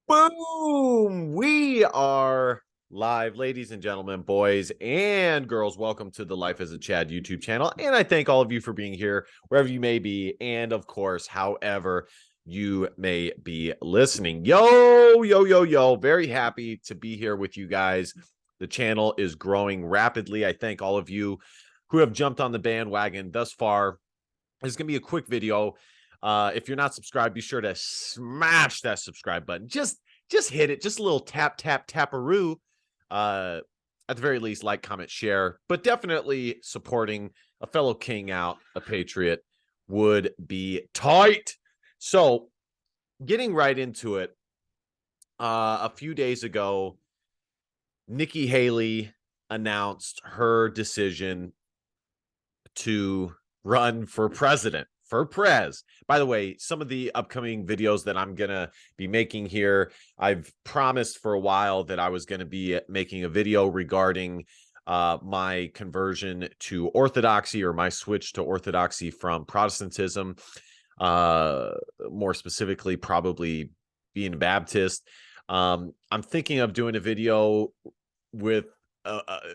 Boom! We are live, ladies and gentlemen, boys and girls. Welcome to the Life as a Chad YouTube channel. And I thank all of you for being here, wherever you may be. And of course, however you may be listening. Yo, yo, yo, yo. Very happy to be here with you guys. The channel is growing rapidly. I thank all of you who have jumped on the bandwagon thus far. This is going to be a quick video. If you're not subscribed, be sure to smash that subscribe button. Just hit it. Just a little tap, tap, taparoo. At the very least, like, comment, share. But definitely supporting a fellow king out, a patriot, would be tight. So, getting right into it, a few days ago, Nikki Haley announced her decision to run for president, for prez. By the way, some of the upcoming videos that I'm going to be making here, I've promised for a while that I was going to be making a video regarding my conversion to Orthodoxy, or my switch to Orthodoxy from Protestantism, more specifically, probably being a Baptist. I'm thinking of doing a video with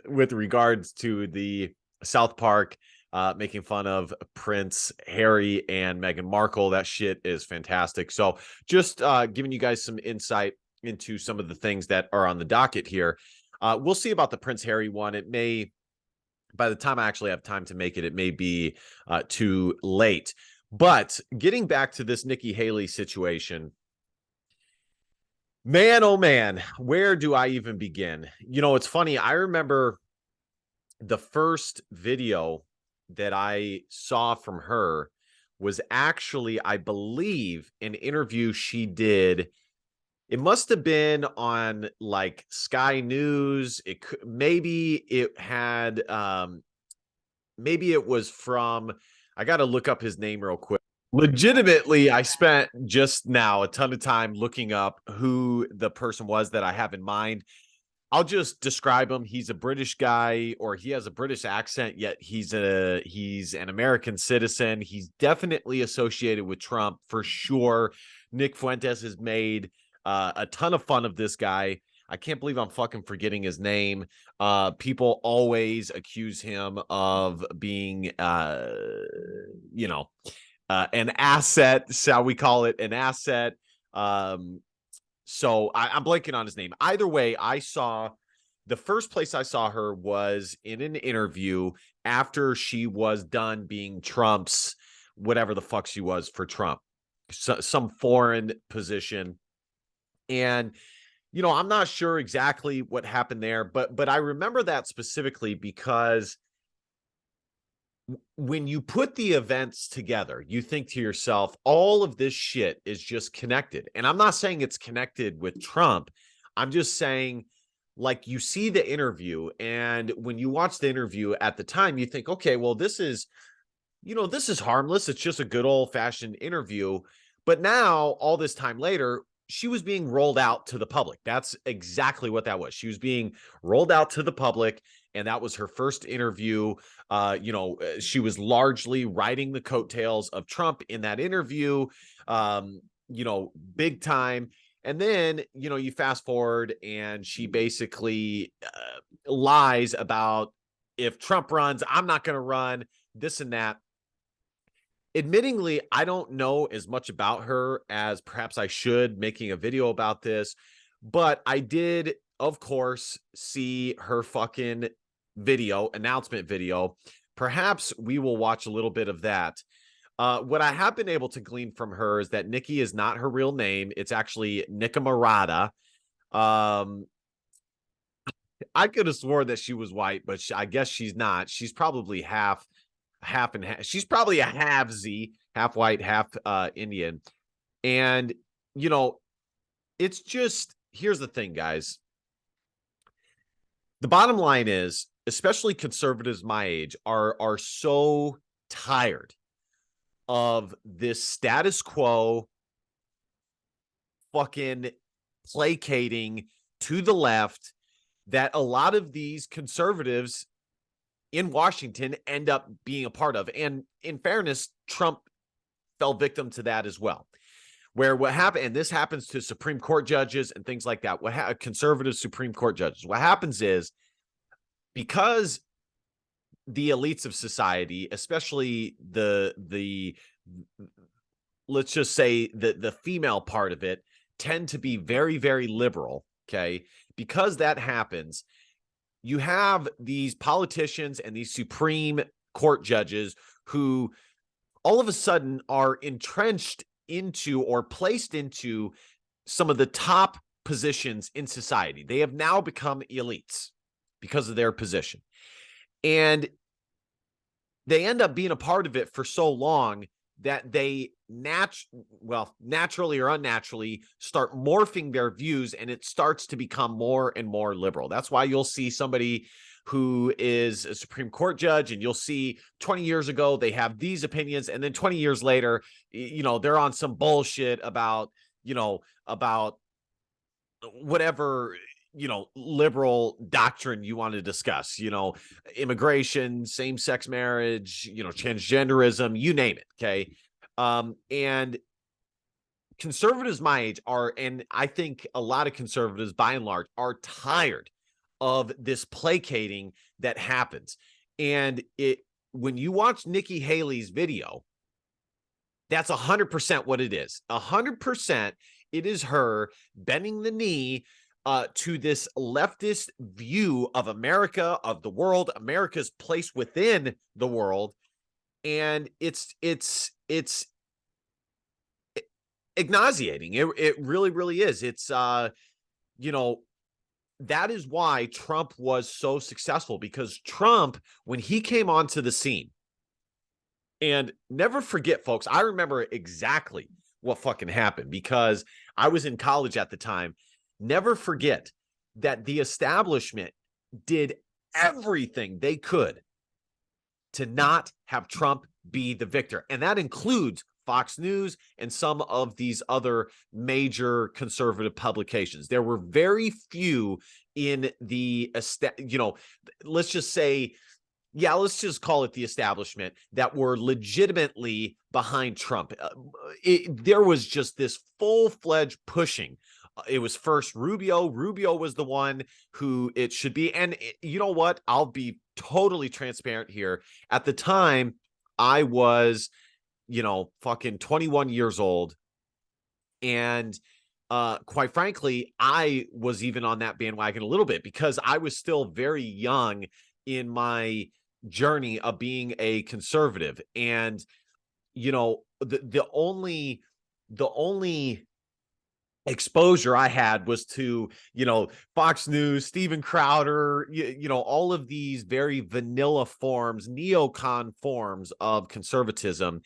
regards to the South Park, making fun of Prince Harry and Meghan Markle. That shit is fantastic. So just giving you guys some insight into some of the things that are on the docket here. We'll see about the Prince Harry one. It may, by the time I actually have time to make it, it may be too late. But getting back to this Nikki Haley situation, man, oh man, where do I even begin? You know, it's funny. I remember the first video that I saw from her was actually, I believe, an interview she did. It must have been on like Sky News. It could, maybe it had, maybe it was from, I got to look up his name real quick. Legitimately, I spent just now a ton of time looking up who the person was that I have in mind. I'll just describe him. He's a British guy, or he has a British accent, yet he's an American citizen. He's definitely associated with Trump for sure. Nick Fuentes has made a ton of fun of this guy. I can't believe I'm fucking forgetting his name. People always accuse him of being, an asset, shall we call it an asset? So I'm blanking on his name. Either way, the first place I saw her was in an interview after she was done being Trump's, whatever the fuck she was for Trump, some foreign position. And, you know, I'm not sure exactly what happened there, but I remember that specifically because when you put the events together, you think to yourself, all of this shit is just connected. And I'm not saying it's connected with Trump. I'm just saying, like, you see the interview, and when you watch the interview at the time, you think, okay, well, this is harmless. It's just a good old fashioned interview. But now, all this time later, she was being rolled out to the public. That's exactly what that was. She was being rolled out to the public, and that was her first interview. She was largely riding the coattails of Trump in that interview, big time. And then, you fast forward, and she basically lies about, if Trump runs, I'm not going to run, this and that. Admittingly, I don't know as much about her as perhaps I should, making a video about this, but I did, of course, see her fucking announcement video. Perhaps we will watch a little bit of that. What I have been able to glean from her is that Nikki is not her real name. It's actually Nickamarata. I could have sworn that she was white, but I guess she's not. She's probably half and half. She's probably a half Z, half white, half Indian. And, it's just, here's the thing, guys. The bottom line is, especially conservatives my age are so tired of this status quo fucking placating to the left that a lot of these conservatives in Washington end up being a part of. And in fairness, Trump fell victim to that as well. where what happened, and this happens to Supreme Court judges and things like that, conservative Supreme Court judges, what happens is, because the elites of society, especially the let's just say the female part of it, tend to be very, very liberal. Okay. Because that happens, you have these politicians and these Supreme Court judges who all of a sudden are entrenched into or placed into some of the top positions in society. They have now become elites because of their position. And they end up being a part of it for so long that they naturally or unnaturally start morphing their views, and it starts to become more and more liberal. That's why you'll see somebody who is a Supreme Court judge, and you'll see 20 years ago they have these opinions, and then 20 years later, they're on some bullshit about whatever liberal doctrine you want to discuss, immigration, same-sex marriage, transgenderism, you name it. Okay. And conservatives my age are, and I think a lot of conservatives by and large are tired of this placating that happens. And when you watch Nikki Haley's video, that's 100% what it is. 100% it is her bending the knee to this leftist view of America, of the world, America's place within the world. And it's nauseating. It really, really is. It's, that is why Trump was so successful, because Trump, when he came onto the scene, and never forget, folks, I remember exactly what fucking happened because I was in college at the time. Never forget that the establishment did everything they could to not have Trump be the victor. And that includes Fox News and some of these other major conservative publications. There were very few in the, let's just say, let's just call it the establishment, that were legitimately behind Trump. There was just this full-fledged pushing. It was first Rubio. Rubio was the one who it should be. And you know what? I'll be totally transparent here. At the time, I was, fucking 21 years old. And quite frankly, I was even on that bandwagon a little bit because I was still very young in my journey of being a conservative. And, the only exposure I had was to, Fox News, Steven Crowder, all of these very vanilla forms, neocon forms of conservatism.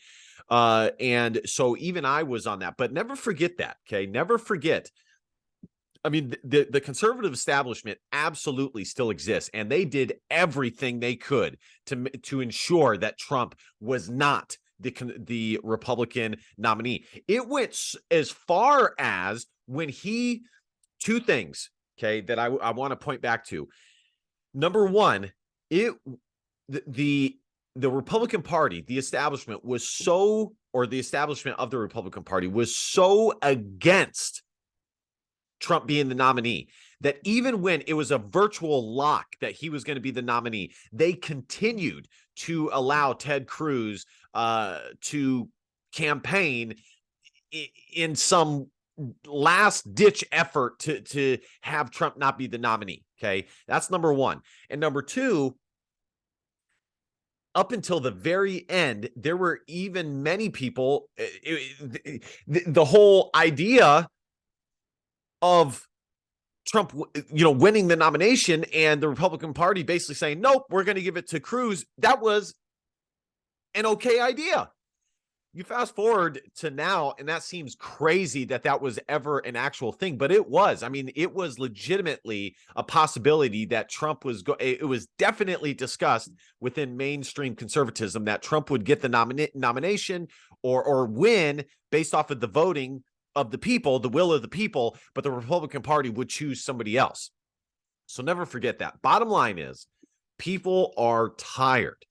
And so even I was on that, but never forget that. Okay. Never forget. I mean, the conservative establishment absolutely still exists, and they did everything they could to ensure that Trump was not the Republican nominee. It went as far as when two things, okay, that I want to point back to. Number one, the Republican Party, the establishment the establishment of the Republican Party was so against Trump being the nominee that even when it was a virtual lock that he was going to be the nominee, they continued to allow Ted Cruz to campaign in some last ditch effort to have Trump not be the nominee. Okay. That's number one. And number two, up until the very end, there were even many people, the whole idea of Trump, winning the nomination and the Republican Party basically saying, nope, we're going to give it to Cruz. That was an okay idea. You fast forward to now, and that seems crazy that was ever an actual thing, but it was. I mean, it was legitimately a possibility that Trump was it was definitely discussed within mainstream conservatism that Trump would get the nomination or win based off of the voting of the people, the will of the people, but the Republican Party would choose somebody else. So never forget that. Bottom line is, people are tired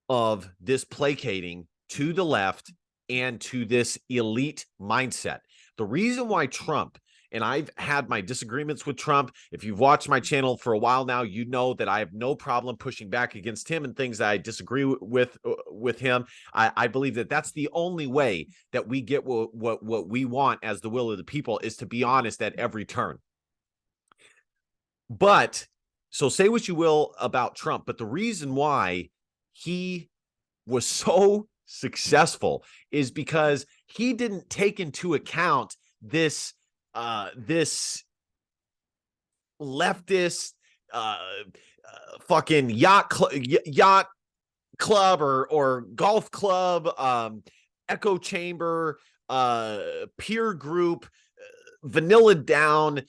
of this placating to the left and to this elite mindset. The reason why Trump, and I've had my disagreements with Trump. If you've watched my channel for a while now, you know that I have no problem pushing back against him and things that I disagree with him. I believe that that's the only way that we get what we want as the will of the people, is to be honest at every turn. But so say what you will about Trump, but the reason why he was so successful is because he didn't take into account this leftist fucking yacht club or golf club, echo chamber, peer group, vanilla down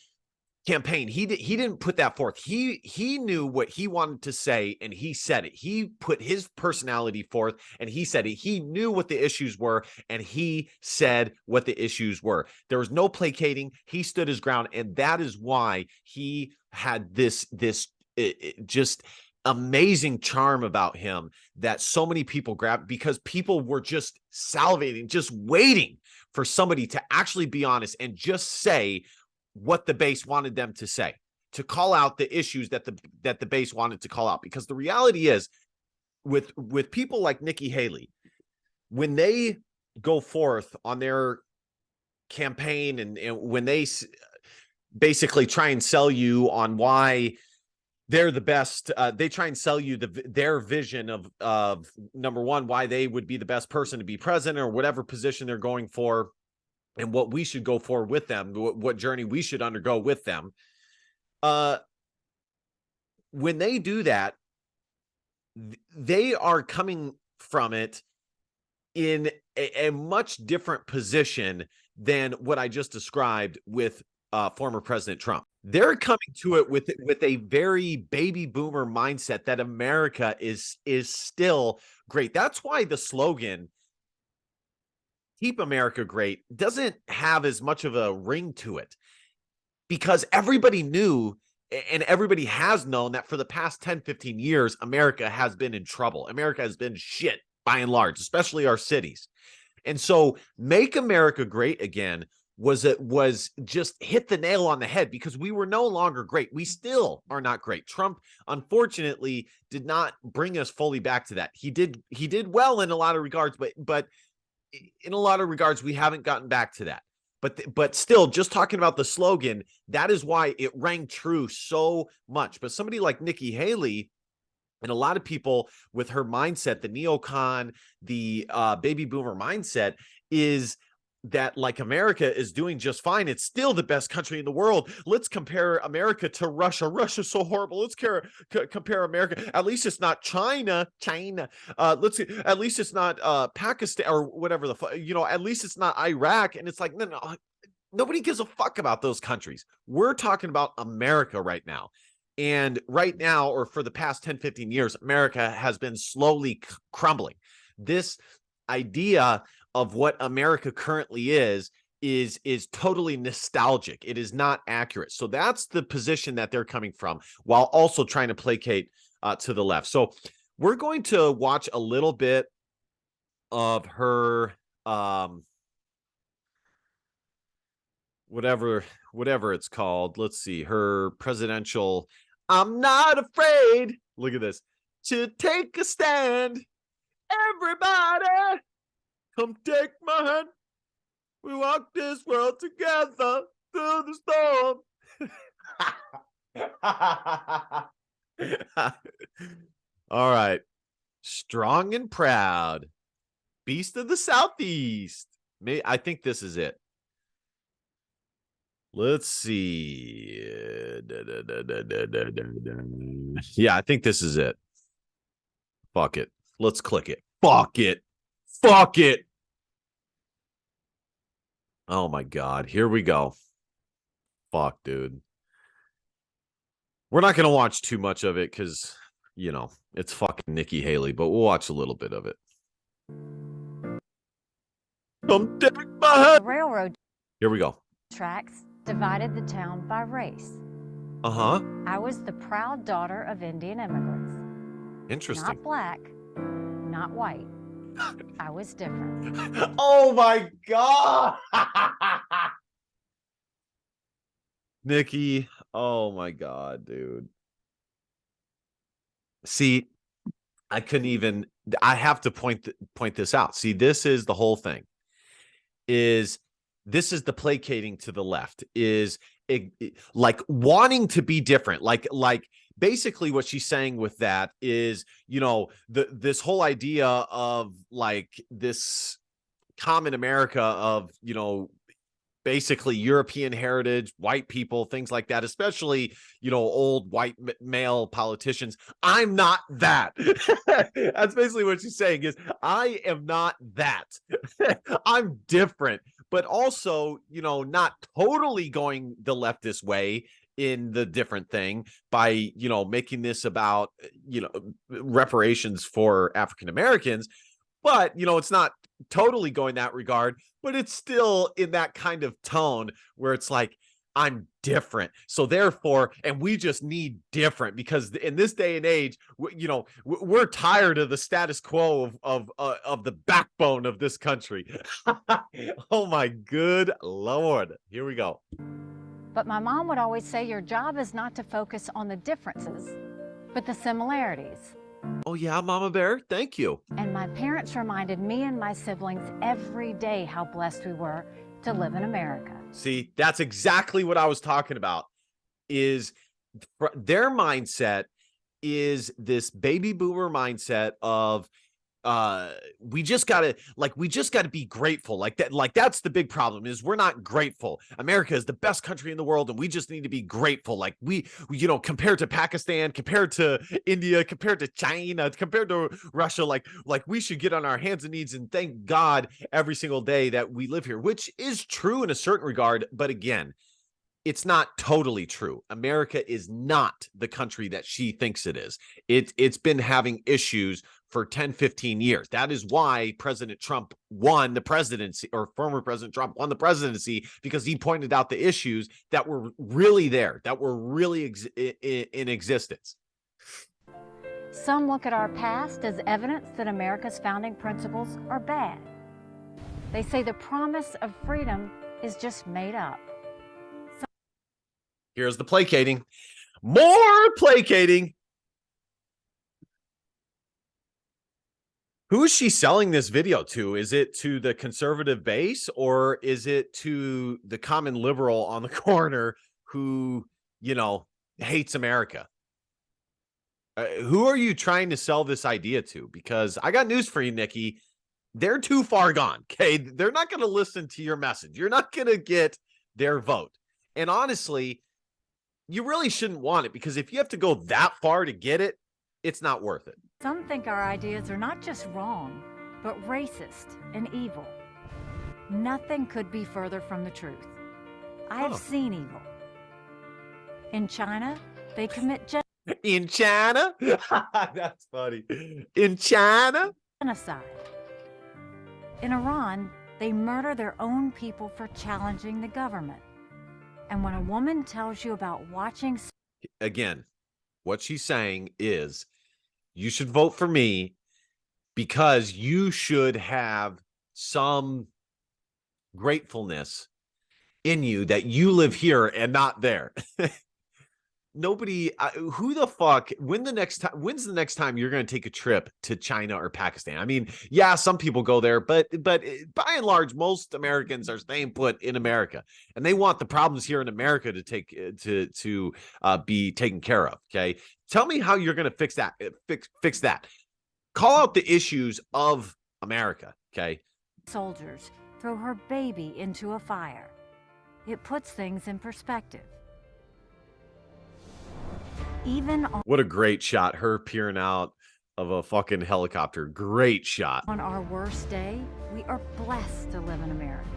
campaign. He didn't put that forth. He knew what he wanted to say, and he said it. He put his personality forth, and he said it. He knew what the issues were, and he said what the issues were. There was no placating. He stood his ground, and that is why he had this just amazing charm about him that so many people grabbed, because people were just salivating, just waiting for somebody to actually be honest and just say what the base wanted them to say, to call out the issues that the base wanted to call out. Because the reality is, with people like Nikki Haley, when they go forth on their campaign and when they basically try and sell you on why they're the best, they try and sell you their vision of number one, why they would be the best person to be president or whatever position they're going for, and what we should go for with them, what journey we should undergo with them. When they do that, they are coming from it in a much different position than what I just described with former President Trump. They're coming to it with a very baby boomer mindset that America is still great. That's why the slogan, "Keep America Great," doesn't have as much of a ring to it, because everybody knew and everybody has known that for the past 10, 15 years, America has been in trouble. America has been shit by and large, especially our cities. And so "Make America Great Again" was just hit the nail on the head, because we were no longer great. We still are not great. Trump, unfortunately, did not bring us fully back to that. He did well in a lot of regards, but in a lot of regards, we haven't gotten back to that. But still, just talking about the slogan, that is why it rang true so much. But somebody like Nikki Haley, and a lot of people with her mindset, the neocon, the baby boomer mindset, is that, like, America is doing just fine. It's still the best country in the world. Let's compare America to Russia. Russia's so horrible. Let's compare America. At least it's not China. Let's see. At least it's not Pakistan or whatever at least it's not Iraq. And it's like, no, nobody gives a fuck about those countries. We're talking about America right now. And right now, or for the past 10, 15 years, America has been slowly crumbling. This idea of what America currently is totally nostalgic. It is not accurate. So that's the position that they're coming from, while also trying to placate to the left. So we're going to watch a little bit of her whatever it's called. Let's see, her presidential "I'm not afraid," look at this, "to take a stand. Everybody, come take my hand. We walk this world together through the storm." All right. "Strong and proud. Beast of the Southeast." I think this is it. Let's see. Yeah, I think this is it. Fuck it. Let's click it. Fuck it. Fuck it. Oh my God. Here we go. Fuck, dude. We're not going to watch too much of it because, it's fucking Nikki Haley, but we'll watch a little bit of it. Come take my hand. Railroad Here we go. tracks divided the town by race. Uh-huh. I was the proud daughter of Indian immigrants. Interesting. Not black, not white. I was different. Oh my God. Nikki, oh my God, dude. See, I couldn't even, I have to point this out. See, this is the whole thing. Is this is the placating to the left, is like wanting to be different, like basically what she's saying with that is, this whole idea of like this common America of, basically European heritage, white people, things like that, especially, old white male politicians. I'm not that. That's basically what she's saying, is I am not that. I'm different, but also, not totally going the leftist way in the different thing by, making this about, reparations for African Americans. But, it's not totally going that regard, but it's still in that kind of tone where it's like, I'm different. So therefore, and we just need different, because in this day and age, we're tired of the status quo of the backbone of this country. Oh my good Lord. Here we go. But my mom would always say your job is not to focus on the differences, but the similarities. Oh yeah, Mama Bear, thank you. And my parents reminded me and my siblings every day how blessed we were to live in America. See, that's exactly what I was talking about. Is their mindset is this baby boomer mindset of we just gotta be grateful. That's the big problem, is we're not grateful. America is the best country in the world, and we just need to be grateful. Like we compared to Pakistan, compared to India, compared to China, compared to Russia, like we should get on our hands and knees and thank God every single day that we live here, which is true in a certain regard. But again, it's not totally true. America is not the country that she thinks it is. It's been having issues for 10, 15 years. That is why President Trump won the presidency, or former President Trump won the presidency, because he pointed out the issues that were really there, that were really in existence. Some look at our past as evidence that America's founding principles are bad. They say the promise of freedom is just made up. Here's the placating. More placating. Who is she selling this video to? Is it to the conservative base, or is it to the common liberal on the corner who, hates America? Who are you trying to sell this idea to? Because I got news for you, Nikki. They're too far gone. Okay. They're not going to listen to your message. You're not going to get their vote. And honestly, you really shouldn't want it, because if you have to go that far to get it, it's not worth it. Some think our ideas are not just wrong, but racist and evil. Nothing could be further from the truth. I have seen evil. In China, they commit In China? That's funny. In China? genocide. In Iran, they murder their own people for challenging the government. And when a woman tells you about watching... Again, what she's saying is, you should vote for me because you should have some gratefulness in you that you live here and not there. Nobody, who the fuck, when's the next time you're going to take a trip to China or Pakistan? I mean, yeah, some people go there, but by and large, most Americans are staying put in America, and they want the problems here in America to be taken care of. Okay. Tell me how you're going to fix that. Fix that. Call out the issues of America. Okay. Soldiers throw her baby into a fire. It puts things in perspective. What a great shot. Her peering out of a fucking helicopter. Great shot. On our worst day, we are blessed to live in America.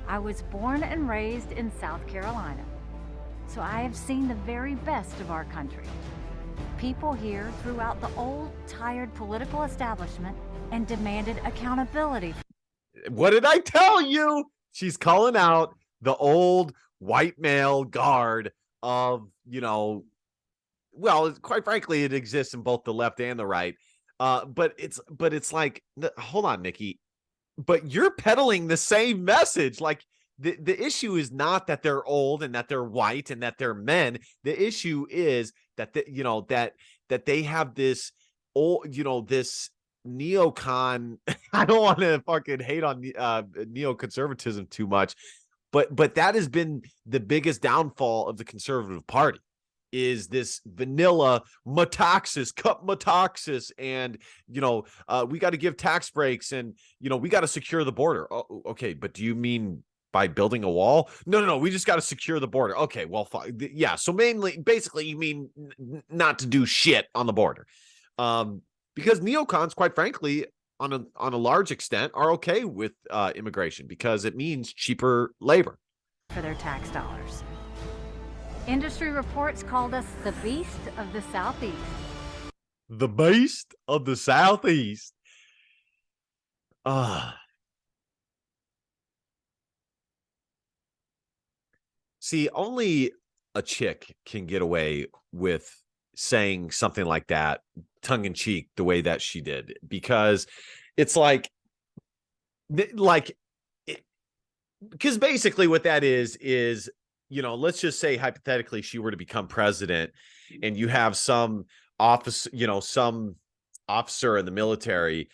I was born and raised in South Carolina, so I have seen the very best of our country. People here threw out the old, tired political establishment and demanded accountability. What did I tell you? She's calling out the old white male guard of, well, quite frankly, it exists in both the left and the right, But it's like, hold on, Nikki, but you're peddling the same message. Like the issue is not that they're old and that they're white and that they're men. The issue is that that they have this old, this neocon. I don't want to fucking hate on neoconservatism too much, but that has been the biggest downfall of the conservative party, is this vanilla metaxas, cut metaxas, and we got to give tax breaks, and we got to secure the border. Oh, okay, but do you mean by building a wall? No, we just got to secure the border. Okay, well, yeah. So basically, you mean not to do shit on the border, because neocons, quite frankly, on a large extent, are okay with immigration because it means cheaper labor for their tax dollars. Industry reports called us the beast of the Southeast. The beast of the Southeast. See, only a chick can get away with saying something like that, tongue in cheek, the way that she did, because it's like because basically what that is let's just say hypothetically she were to become president, and you have some office, some officer in the military,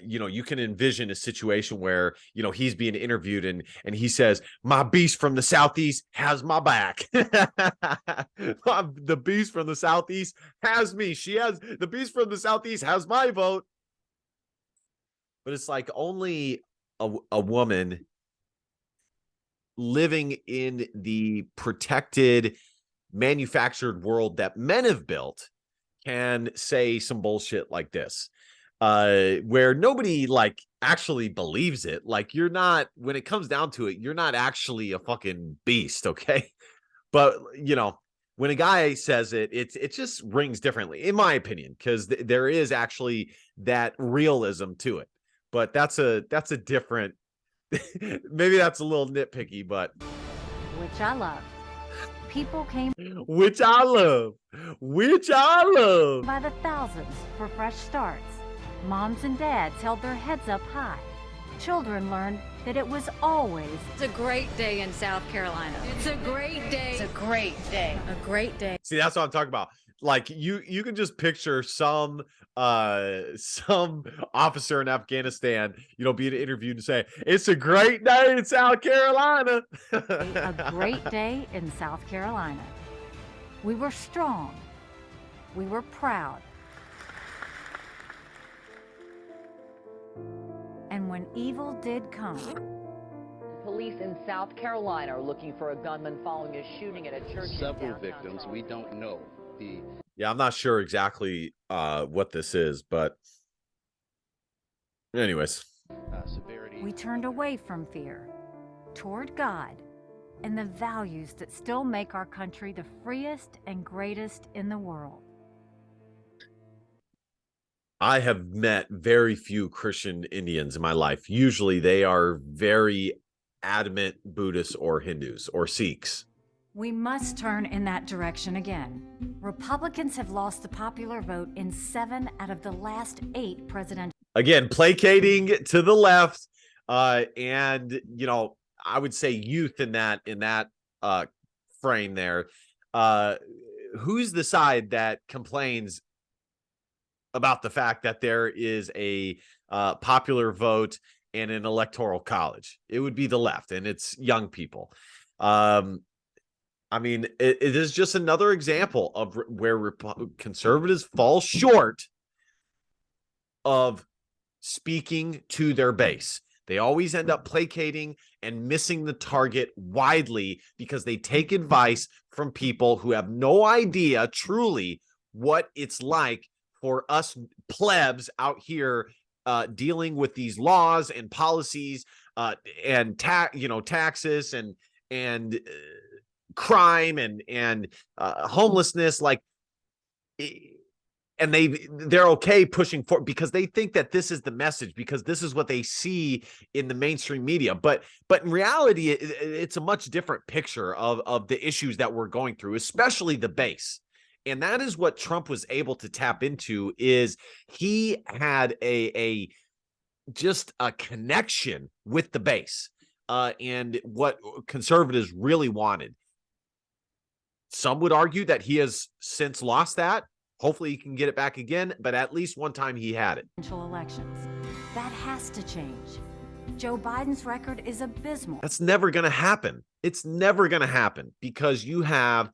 you can envision a situation where, he's being interviewed and he says, my beast from the Southeast has my back. The beast from the Southeast has me. The beast from the Southeast has my vote. But it's like only a woman living in the protected, manufactured world that men have built can say some bullshit like this, where nobody actually believes it. Like, you're not, when it comes down to it, you're not actually a fucking beast, okay? But when a guy says it, it just rings differently, in my opinion, because there is actually that realism to it. But that's a different. Maybe that's a little nitpicky, but which I love. People came, which I love by the thousands for fresh starts. Moms and dads held their heads up high. Children learned that it was always It's a great day in South Carolina. It's a great day. It's a great day. A great day. See, that's what I'm talking about. Like, you can just picture some officer in Afghanistan, being interviewed and say, it's a great day in South Carolina. a great day in South Carolina. We were strong. We were proud. And when evil did come, police in South Carolina are looking for a gunman following a shooting at a church. Several victims. We don't know the. Yeah, I'm not sure exactly what this is, but anyways. Severity. We turned away from fear, toward God, and the values that still make our country the freest and greatest in the world. I have met very few Christian Indians in my life. Usually they are very adamant Buddhists or Hindus or Sikhs. We must turn in that direction again. Republicans have lost the popular vote in 7 out of the last 8 presidential. Again, placating to the left, and I would say youth in that frame there. Who's the side that complains about the fact that there is a popular vote and an electoral college? It would be the left, and it's young people. I mean, it is just another example of where conservatives fall short of speaking to their base. They always end up placating and missing the target widely because they take advice from people who have no idea truly what it's like for us plebs out here dealing with these laws and policies and taxes and crime and homelessness, and they're okay pushing for because they think that this is the message, because this is what they see in the mainstream media. But in reality, it's a much different picture of the issues that we're going through, especially the base. And that is what Trump was able to tap into, is he had just a connection with the base and what conservatives really wanted. Some would argue that he has since lost that. Hopefully he can get it back again, but at least one time he had it. Elections. That has to change. Joe Biden's record is abysmal. That's never going to happen. It's never going to happen because you have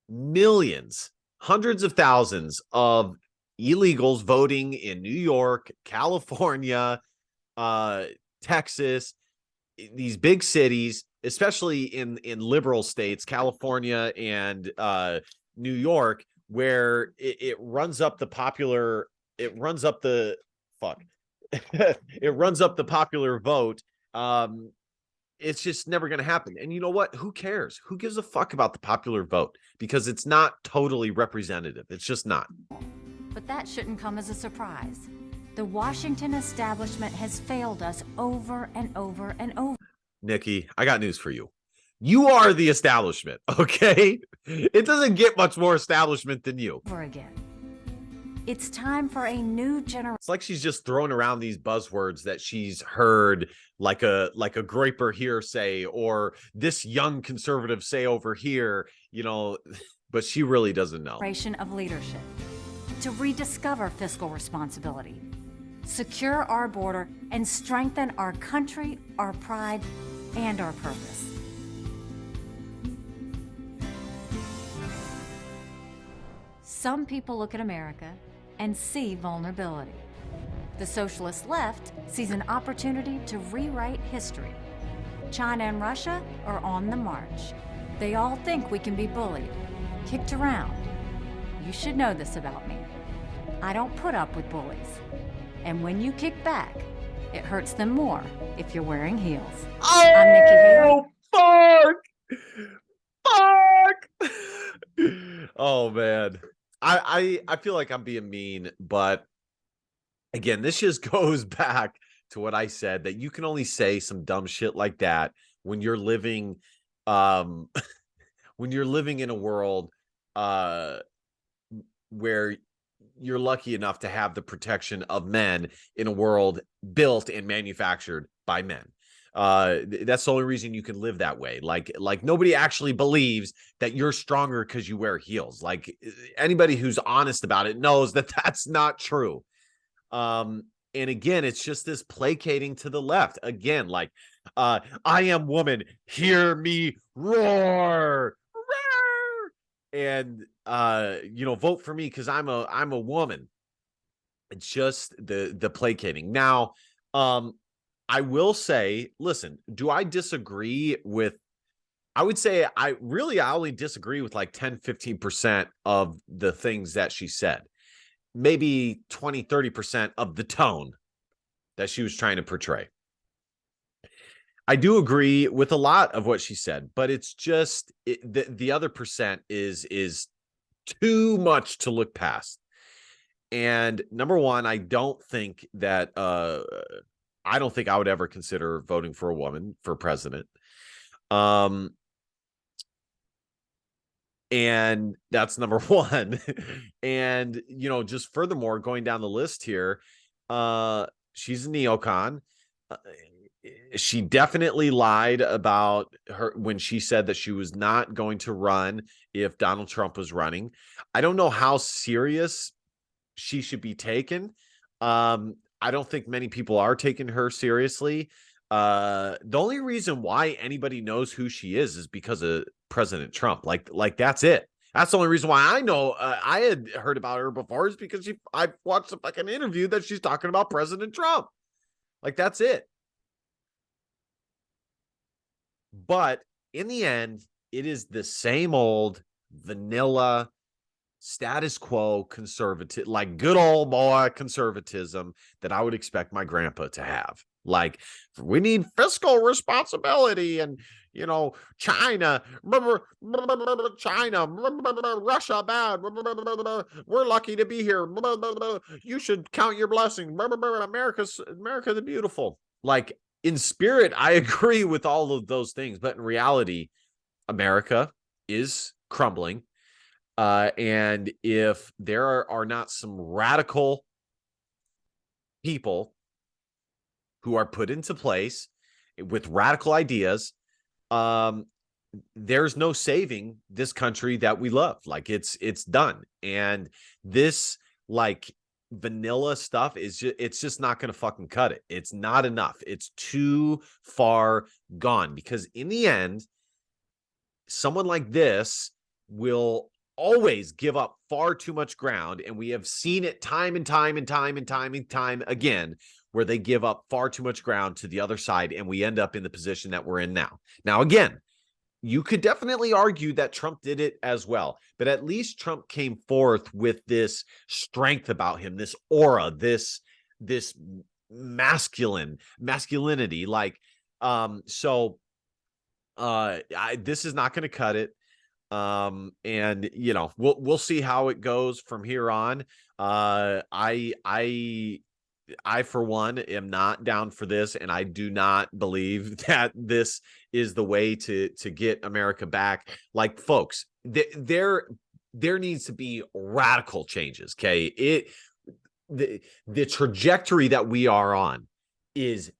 millions, hundreds of thousands of illegals voting in New York, California, Texas, these big cities, especially in liberal states, California and New York, where it runs up the popular, it runs up the popular vote. It's just never going to happen. And you know what? Who cares? Who gives a fuck about the popular vote? Because it's not totally representative. It's just not. But that shouldn't come as a surprise. The Washington establishment has failed us over and over and over. Nikki, I got news for you. You are the establishment, okay? It doesn't get much more establishment than you. Over again. It's time for a new generation. It's like she's just throwing around these buzzwords that she's heard, like a Graper here say, or this young conservative say over here, you know, but she really doesn't know. Of leadership to rediscover fiscal responsibility, secure our border, and strengthen our country, our pride, and our purpose. Some people look at America and see vulnerability. The socialist left sees an opportunity to rewrite history. China and Russia are on the march. They all think we can be bullied, kicked around. You should know this about me. I don't put up with bullies. And when you kick back, it hurts them more if you're wearing heels. Oh, I'm Nikki Haley. Fuck! Oh, man. I feel like I'm being mean, but again, this just goes back to what I said, that you can only say some dumb shit like that when you're living when you're living in a world where you're lucky enough to have the protection of men in a world built and manufactured by men. That's the only reason you can live that way. Like nobody actually believes that you're stronger because you wear heels. Like anybody who's honest about it knows that that's not true. And again, it's just this placating to the left. Again, like, I am woman, hear me roar. And you know, vote for me because I'm a woman. It's just the placating. Now, I will say, listen, do I disagree with, I would say I only disagree with like 10-15% of the things that she said. Maybe 20-30% of the tone that she was trying to portray. I do agree with a lot of what she said, but it's just the other percent is too much to look past. And number one, I don't think I would ever consider voting for a woman for president. And that's number one. And, you know, just furthermore, going down the list here, she's a neocon. She definitely lied about her when she said that she was not going to run if Donald Trump was running. I don't know how serious she should be taken. I don't think many people are taking her seriously. The only reason why anybody knows who she is because of President Trump. Like that's it. That's the only reason why I know I had heard about her before, is because I watched a fucking interview that she's talking about President Trump. Like that's it. But in the end, it is the same old vanilla status quo conservative, like good old boy conservatism that I would expect my grandpa to have. Like, we need fiscal responsibility, and, you know, China, Russia, bad. We're lucky to be here. You should count your blessings. America the beautiful. Like, in spirit, I agree with all of those things, but in reality, America is crumbling. And if there are not some radical people who are put into place with radical ideas, there's no saving this country that we love. Like it's done. And this like vanilla stuff is just, it's just not going to fucking cut it. It's not enough. It's too far gone, because in the end, someone like this will always give up far too much ground. And we have seen it time and time and time and time and time again, where they give up far too much ground to the other side. And we end up in the position that we're in now. Now, again, you could definitely argue that Trump did it as well, but at least Trump came forth with this strength about him, this aura, this masculinity. Like, this is not going to cut it. And you know, we'll see how it goes from here on. I for one am not down for this, and I do not believe that this is the way to get America back. Like, folks, there needs to be radical changes. Okay, the trajectory that we are on is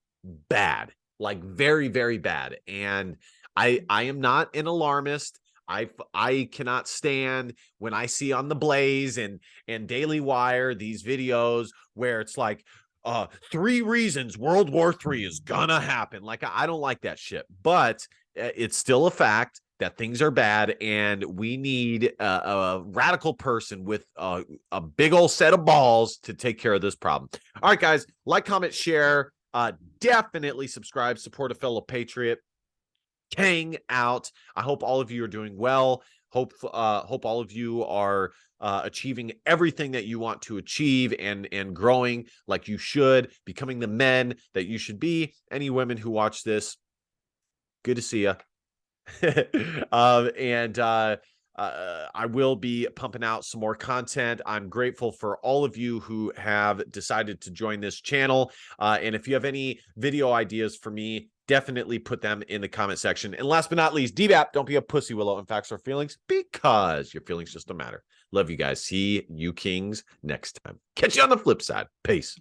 bad, like very, very bad. And I am not an alarmist. I cannot stand when I see on the Blaze and Daily Wire these videos where it's like 3 reasons World War III is gonna happen. Like, I don't like that shit, but it's still a fact that things are bad, and we need a radical person with a big old set of balls to take care of this problem. All right, guys, like, comment, share, definitely subscribe, support a fellow patriot. Hang out. I hope all of you are doing well. Hope all of you are achieving everything that you want to achieve, and growing like you should, becoming the men that you should be. Any women who watch this, good to see you. I will be pumping out some more content. I'm grateful for all of you who have decided to join this channel. And if you have any video ideas for me, definitely put them in the comment section. And last but not least, DBAP, don't be a pussy, Willow, and facts or feelings, because your feelings just don't matter. Love you guys. See you kings next time. Catch you on the flip side. Peace.